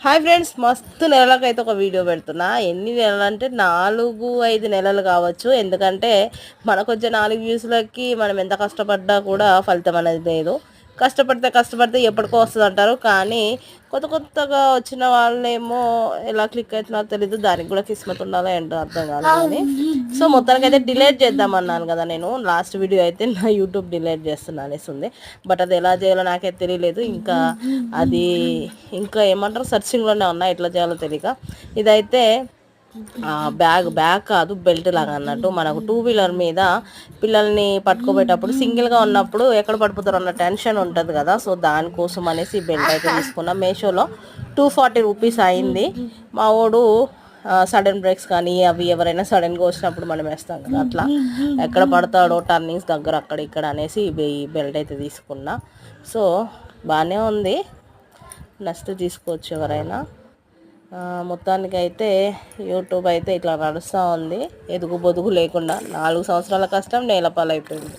Hi friends, మస్తు నెలలకైతే ఒక video పెడుతున్నా. ఎన్ని నెలలు అంటే 4-5 నెలలు కావచ్చు. ఎందుకంటే మనకు వచ్చే 4 వ్యూస్లకి మనం ఎంత కష్టపడ్డా కూడా ఫలితం అనేది లేదు. కష్టపడితే ఎప్పటికో వస్తుంది అంటారు, కానీ కొత్తగా వచ్చిన వాళ్ళేమో ఎలా క్లిక్ అవుతున్నారో తెలీదు. దానికి కూడా కిస్మత్ ఉండాలో ఏంటో అర్థం కాదు. కానీ సో మొత్తానికి అయితే డిలీట్ చేద్దామన్నాను కదా. నేను లాస్ట్ వీడియో అయితే నా యూట్యూబ్ డిలీట్ చేస్తున్నా అనేసి, బట్ అది ఎలా చేయాలో నాకైతే తెలియలేదు. అది ఇంకా ఏమంటారు, సర్చింగ్లోనే ఉన్నా, ఎట్లా చేయాలో తెలియక. ఇదైతే బ్యాగ్ కాదు, బెల్ట్ లాగా అన్నట్టు. మనకు 2 వీలర్ మీద పిల్లల్ని పట్టుకోబెట్టేటప్పుడు సింగిల్గా ఉన్నప్పుడు ఎక్కడ పడిపోతారు అన్న టెన్షన్ ఉంటుంది కదా. సో దానికోసం అనేసి బెల్ట్ అయితే తీసుకున్నాం. మీషోలో 240 రూపీస్ అయింది. మా వాడు సడన్ బ్రేక్స్ కానీ అవి ఎవరైనా సడన్గా వచ్చినప్పుడు మనం వేస్తాం కదా, అట్లా ఎక్కడ పడతాడో టర్నింగ్స్ దగ్గర అక్కడ ఇక్కడ అనేసి ఈ బెల్ట్ అయితే తీసుకున్నా. సో బాగానే ఉంది, నచ్చితే తీసుకోవచ్చు ఎవరైనా. మొత్తానికి అయితే యూట్యూబ్ అయితే ఇట్లా నడుస్తూ ఉంది, ఎదుగు బొదుగు లేకుండా. 4 సంవత్సరాల కష్టం నేలపాలైపోయింది.